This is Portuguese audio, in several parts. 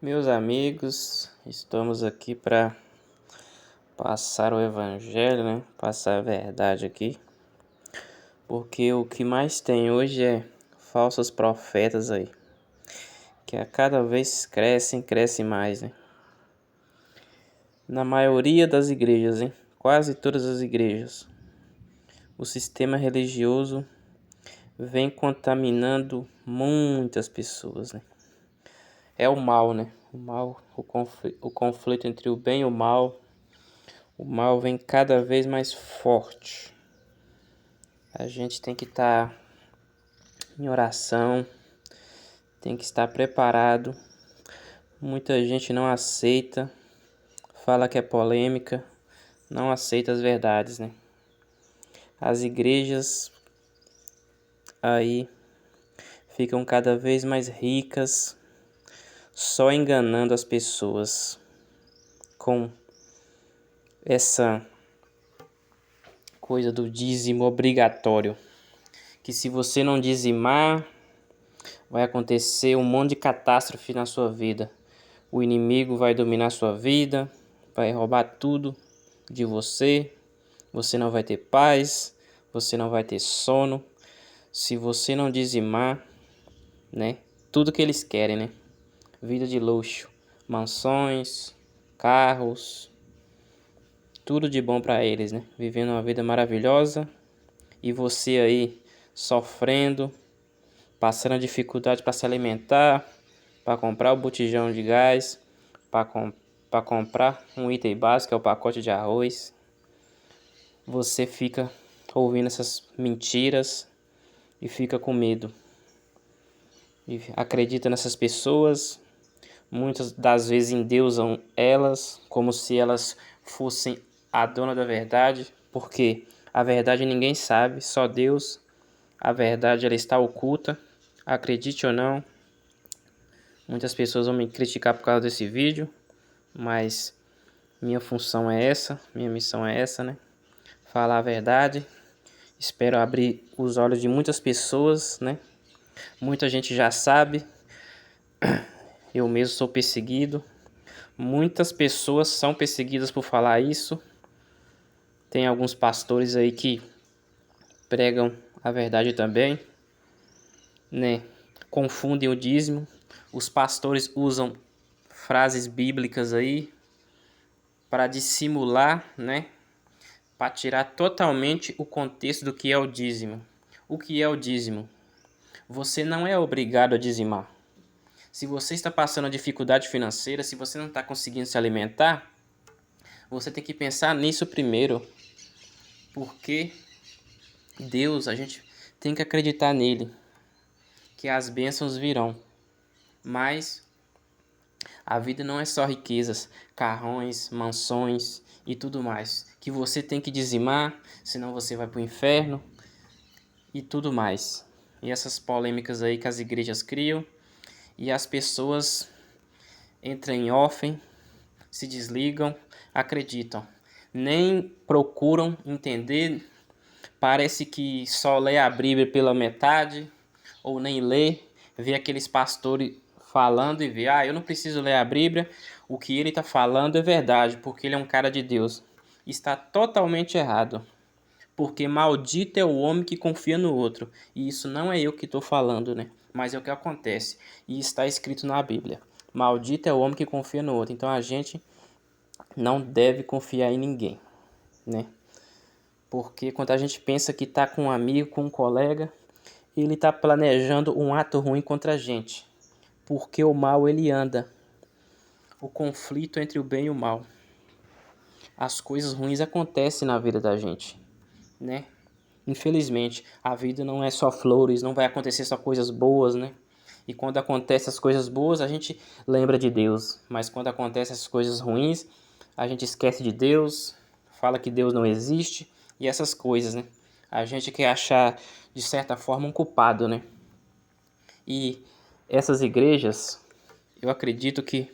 Meus amigos, estamos aqui para passar o evangelho, né? Passar a verdade aqui. Porque o que mais tem hoje é falsos profetas aí, que a cada vez crescem mais, né? Na maioria das igrejas, hein? Quase todas as igrejas. O sistema religioso vem contaminando muitas pessoas, né? É o mal, né? O mal, o conflito entre o bem e o mal. O mal vem cada vez mais forte. A gente tem que estar em oração, tem que estar preparado. Muita gente não aceita, fala que é polêmica, não aceita as verdades, né? As igrejas aí ficam cada vez mais ricas, só enganando as pessoas com essa coisa do dízimo obrigatório, que se você não dizimar, vai acontecer um monte de catástrofe na sua vida. O inimigo vai dominar sua vida, vai roubar tudo de você. Você não vai ter paz, você não vai ter sono. Se você não dizimar, né? Tudo que eles querem, né? Vida de luxo, mansões, carros, tudo de bom para eles, né? Vivendo uma vida maravilhosa e você aí sofrendo, passando dificuldade para se alimentar, para comprar o botijão de gás, para comprar um item básico, que é o pacote de arroz. Você fica ouvindo essas mentiras e fica com medo. E acredita nessas pessoas, muitas das vezes endeusam elas como se elas fossem a dona da verdade, porque a verdade ninguém sabe, só Deus. A verdade ela está oculta, acredite ou não. Muitas pessoas vão me criticar por causa desse vídeo, mas minha função é essa, minha missão é essa, né? Falar a verdade. Espero abrir os olhos de muitas pessoas, né? Muita gente já sabe. Eu mesmo sou perseguido. Muitas pessoas são perseguidas por falar isso. Tem alguns pastores aí que pregam a verdade também, né? Confundem o dízimo. Os pastores usam frases bíblicas aí para dissimular, né? Para tirar totalmente o contexto do que é o dízimo. O que é o dízimo? Você não é obrigado a dizimar. Se você está passando dificuldade financeira, se você não está conseguindo se alimentar, você tem que pensar nisso primeiro. Porque Deus, a gente tem que acreditar nele, que as bênçãos virão. Mas a vida não é só riquezas, carrões, mansões e tudo mais. Que você tem que dizimar, senão você vai para o inferno e tudo mais. E essas polêmicas aí que as igrejas criam e as pessoas entram em off, se desligam, acreditam. Nem procuram entender, parece que só lê a Bíblia pela metade, ou nem lê, vê aqueles pastores falando e vê, eu não preciso ler a Bíblia, o que ele está falando é verdade, porque ele é um cara de Deus. Está totalmente errado, porque maldito é o homem que confia no outro, e isso não é eu que estou falando, né? Mas é o que acontece, e está escrito na Bíblia. Maldito é o homem que confia no outro, então a gente não deve confiar em ninguém, né? Porque quando a gente pensa que está com um amigo, com um colega, ele está planejando um ato ruim contra a gente. Porque o mal ele anda. O conflito entre o bem e o mal. As coisas ruins acontecem na vida da gente, né? Infelizmente, a vida não é só flores, não vai acontecer só coisas boas, né? E quando acontecem as coisas boas, a gente lembra de Deus. Mas quando acontecem as coisas ruins, a gente esquece de Deus, fala que Deus não existe e essas coisas, né? A gente quer achar, de certa forma, um culpado, né? E essas igrejas, eu acredito que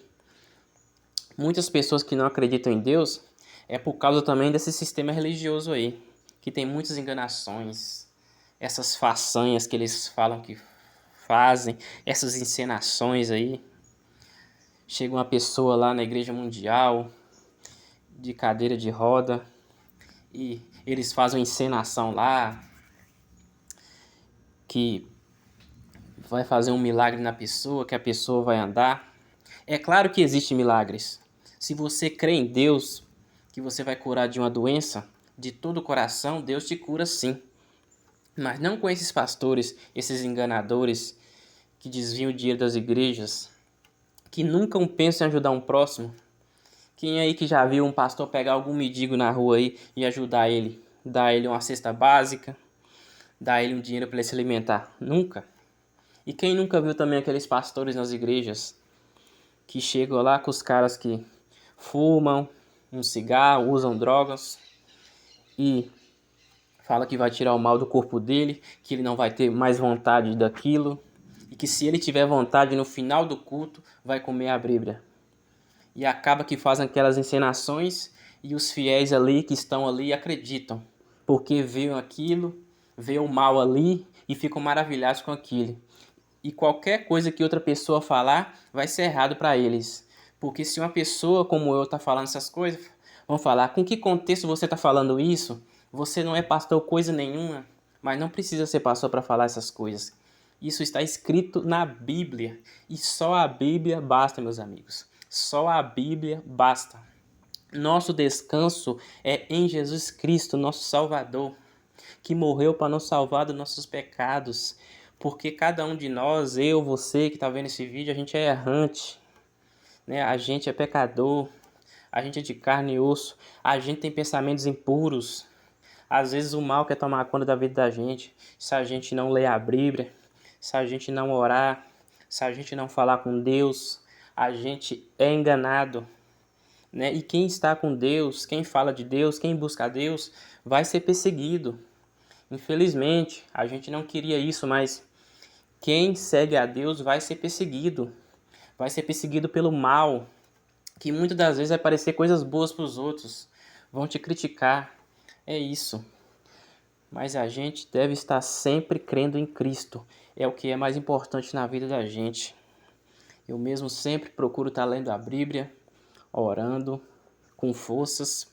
muitas pessoas que não acreditam em Deus é por causa também desse sistema religioso aí, que tem muitas enganações, essas façanhas que eles falam que fazem, essas encenações aí. Chega uma pessoa lá na Igreja Mundial, de cadeira de roda, e eles fazem uma encenação lá, que vai fazer um milagre na pessoa, que a pessoa vai andar. É claro que existem milagres. Se você crê em Deus, que você vai curar de uma doença, de todo o coração, Deus te cura sim. Mas não com esses pastores, esses enganadores, que desviam o dinheiro das igrejas, que nunca pensam em ajudar um próximo. Quem aí que já viu um pastor pegar algum mendigo na rua aí e ajudar ele? Dar ele uma cesta básica, dar ele um dinheiro para ele se alimentar? Nunca. E quem nunca viu também aqueles pastores nas igrejas que chegam lá com os caras que fumam um cigarro, usam drogas e fala que vai tirar o mal do corpo dele, que ele não vai ter mais vontade daquilo e que se ele tiver vontade no final do culto vai comer a Bíblia. E acaba que fazem aquelas encenações e os fiéis ali que estão ali acreditam, porque veem aquilo, veem o mal ali e ficam maravilhados com aquilo. E qualquer coisa que outra pessoa falar vai ser errado para eles. Porque se uma pessoa como eu está falando essas coisas, vão falar, com que contexto você está falando isso? Você não é pastor coisa nenhuma, mas não precisa ser pastor para falar essas coisas. Isso está escrito na Bíblia. E só a Bíblia basta, meus amigos. Só a Bíblia basta. Nosso descanso é em Jesus Cristo, nosso Salvador, que morreu para nos salvar dos nossos pecados. Porque cada um de nós, eu, você que está vendo esse vídeo, a gente é errante, né? A gente é pecador, a gente é de carne e osso, a gente tem pensamentos impuros. Às vezes o mal quer tomar conta da vida da gente, se a gente não ler a Bíblia, se a gente não orar, se a gente não falar com Deus, a gente é enganado, né? E quem está com Deus, quem fala de Deus, quem busca a Deus, vai ser perseguido. Infelizmente, a gente não queria isso, mas quem segue a Deus vai ser perseguido. Vai ser perseguido pelo mal, que muitas das vezes vai parecer coisas boas para os outros. Vão te criticar. É isso. Mas a gente deve estar sempre crendo em Cristo. É o que é mais importante na vida da gente. Eu mesmo sempre procuro estar lendo a Bíblia, orando, com forças.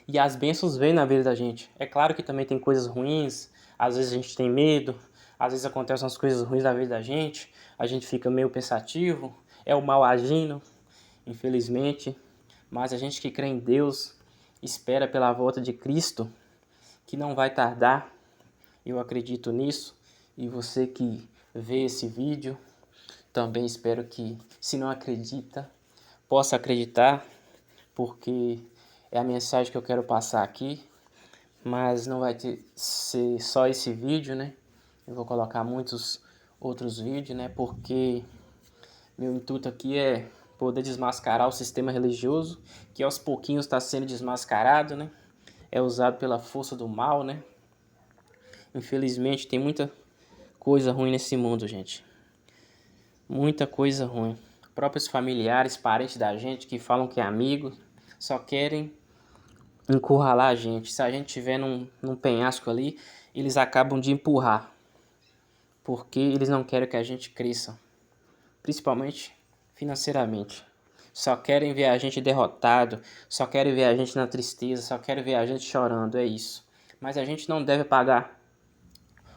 E as bênçãos vêm na vida da gente. É claro que também tem coisas ruins. Às vezes a gente tem medo. Às vezes acontecem umas coisas ruins na vida da gente. A gente fica meio pensativo. É o mal agindo, infelizmente. Mas a gente que crê em Deus, espera pela volta de Cristo, que não vai tardar. Eu acredito nisso. E você que vê esse vídeo, também espero que, se não acredita, possa acreditar, porque é a mensagem que eu quero passar aqui. Mas não vai ser só esse vídeo, né? Eu vou colocar muitos outros vídeos, né? Porque meu intuito aqui é poder desmascarar o sistema religioso, que aos pouquinhos está sendo desmascarado, né? É usado pela força do mal, né? Infelizmente tem muita coisa ruim nesse mundo, gente. Muita coisa ruim. Próprios familiares, parentes da gente que falam que é amigo, só querem encurralar a gente. Se a gente estiver num penhasco ali, eles acabam de empurrar, porque eles não querem que a gente cresça, principalmente financeiramente. Só querem ver a gente derrotado, só querem ver a gente na tristeza, só querem ver a gente chorando, é isso. Mas a gente não deve pagar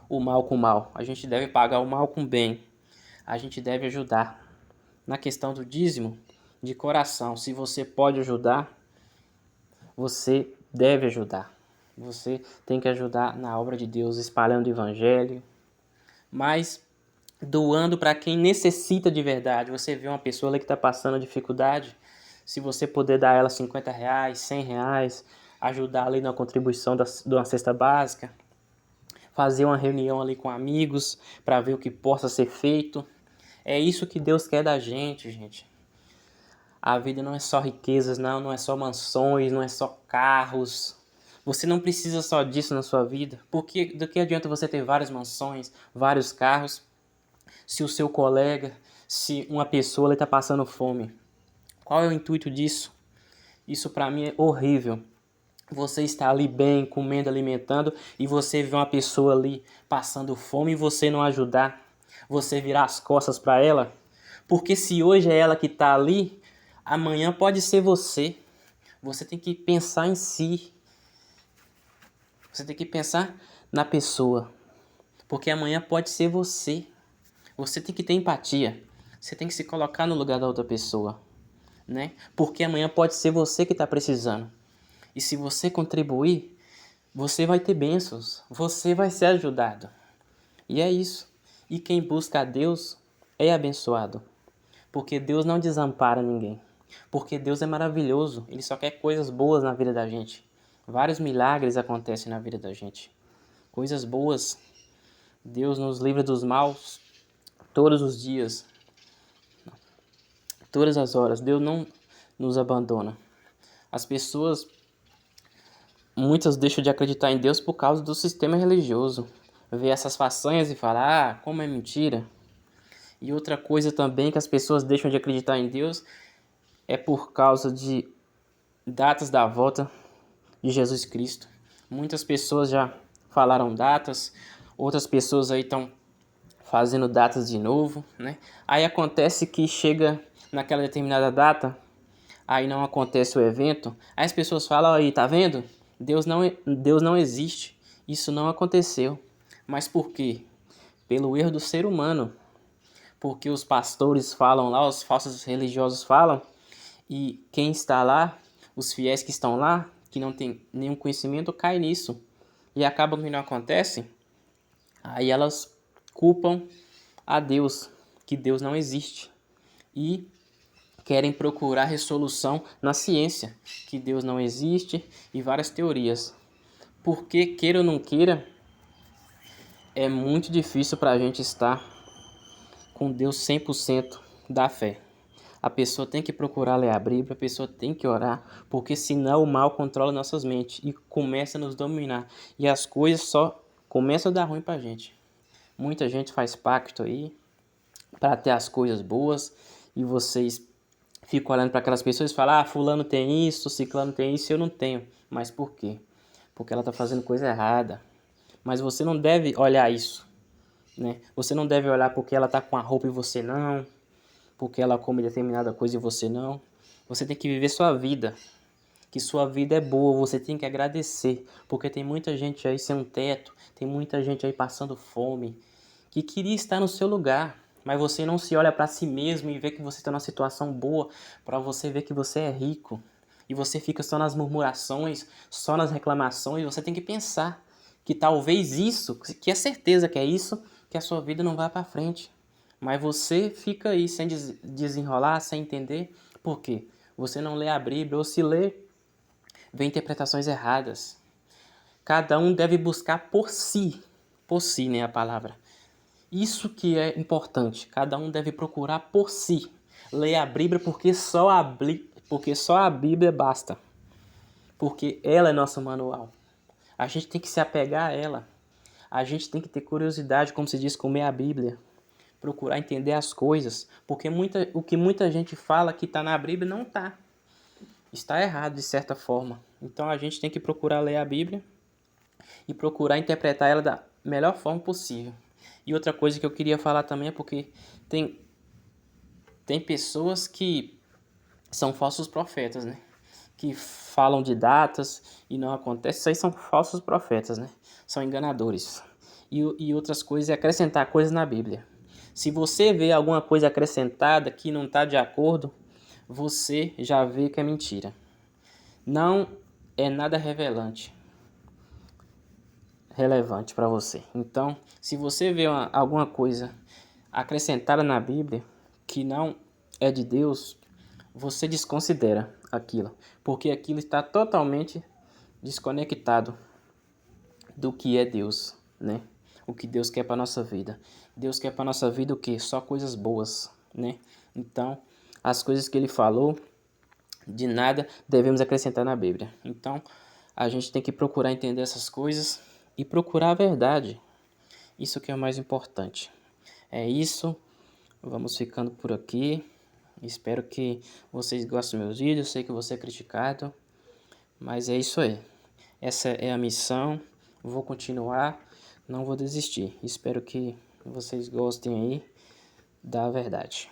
o mal com o mal, a gente deve pagar o mal com o bem. A gente deve ajudar. Na questão do dízimo, de coração, se você pode ajudar, você deve ajudar. Você tem que ajudar na obra de Deus, espalhando o evangelho, mas doando para quem necessita de verdade. Você vê uma pessoa ali que está passando dificuldade, se você puder dar a ela R$50, R$100, ajudar ali na contribuição de uma cesta básica, fazer uma reunião ali com amigos para ver o que possa ser feito. É isso que Deus quer da gente, gente. A vida não é só riquezas, não é só mansões, não é só carros. Você não precisa só disso na sua vida. Porque do que adianta você ter várias mansões, vários carros, se o seu colega, se uma pessoa está passando fome? Qual é o intuito disso? Isso para mim é horrível. Você está ali bem, comendo, alimentando, e você vê uma pessoa ali passando fome e você não ajudar. Você virar as costas para ela. Porque se hoje é ela que está ali, amanhã pode ser você. Você tem que pensar em si. Você tem que pensar na pessoa. Porque amanhã pode ser você. Você tem que ter empatia. Você tem que se colocar no lugar da outra pessoa, né? Porque amanhã pode ser você que está precisando. E se você contribuir, você vai ter bênçãos. Você vai ser ajudado. E é isso. E quem busca a Deus é abençoado. Porque Deus não desampara ninguém. Porque Deus é maravilhoso. Ele só quer coisas boas na vida da gente. Vários milagres acontecem na vida da gente. Coisas boas. Deus nos livra dos maus todos os dias. Todas as horas. Deus não nos abandona. As pessoas, muitas deixam de acreditar em Deus por causa do sistema religioso. Vê essas façanhas e fala, como é mentira. E outra coisa também que as pessoas deixam de acreditar em Deus é por causa de datas da volta de Jesus Cristo. Muitas pessoas já falaram datas, outras pessoas aí estão fazendo datas de novo, né? Aí acontece que chega naquela determinada data, aí não acontece o evento, aí as pessoas falam, aí, tá vendo? Deus não existe, isso não aconteceu. Mas por quê? Pelo erro do ser humano. Porque os pastores falam lá, os falsos religiosos falam, e quem está lá, os fiéis que estão lá, que não tem nenhum conhecimento, cai nisso. E acaba que não acontece, aí elas culpam a Deus, que Deus não existe. E querem procurar resolução na ciência, que Deus não existe e várias teorias. Porque, queira ou não queira, é muito difícil para a gente estar com Deus 100% da fé. A pessoa tem que procurar ler a Bíblia, a pessoa tem que orar, porque senão o mal controla nossas mentes e começa a nos dominar. E as coisas só começam a dar ruim pra gente. Muita gente faz pacto aí para ter as coisas boas e vocês ficam olhando para aquelas pessoas e falam, fulano tem isso, ciclano tem isso, eu não tenho. Mas por quê? Porque ela está fazendo coisa errada. Mas você não deve olhar isso, né? Você não deve olhar porque ela está com a roupa e você não, porque ela come determinada coisa e você não. Você tem que viver sua vida, que sua vida é boa, você tem que agradecer, porque tem muita gente aí sem um teto, tem muita gente aí passando fome, que queria estar no seu lugar, mas você não se olha para si mesmo e vê que você está numa situação boa, para você ver que você é rico, e você fica só nas murmurações, só nas reclamações. Você tem que pensar que talvez isso, que é certeza que é isso, que a sua vida não vai para frente. Mas você fica aí sem desenrolar, sem entender. Por quê? Você não lê a Bíblia, ou se lê, vê interpretações erradas. Cada um deve buscar por si, né, a palavra. Isso que é importante. Cada um deve procurar por si. Ler a Bíblia porque só a Bíblia basta. Porque ela é nosso manual. A gente tem que se apegar a ela. A gente tem que ter curiosidade, como se diz, comer a Bíblia. Procurar entender as coisas. Porque o que muita gente fala que está na Bíblia não está. Está errado de certa forma. Então a gente tem que procurar ler a Bíblia e procurar interpretar ela da melhor forma possível. E outra coisa que eu queria falar também é porque tem pessoas que são falsos profetas, né? Que falam de datas e não acontece. Isso aí são falsos profetas, né? São enganadores. E outras coisas é acrescentar coisas na Bíblia. Se você vê alguma coisa acrescentada que não está de acordo, você já vê que é mentira. Não é nada relevante para você. Então, se você vê alguma coisa acrescentada na Bíblia que não é de Deus, você desconsidera aquilo, porque aquilo está totalmente desconectado do que é Deus, né? O que Deus quer para nossa vida. Deus quer para nossa vida o quê? Só coisas boas, né? Então, as coisas que ele falou, de nada devemos acrescentar na Bíblia. Então, a gente tem que procurar entender essas coisas e procurar a verdade. Isso que é o mais importante. É isso. Vamos ficando por aqui. Espero que vocês gostem dos meus vídeos. Sei que eu vou ser criticado, mas é isso aí. Essa é a missão. Vou continuar. Não vou desistir. Espero que vocês gostem aí da verdade.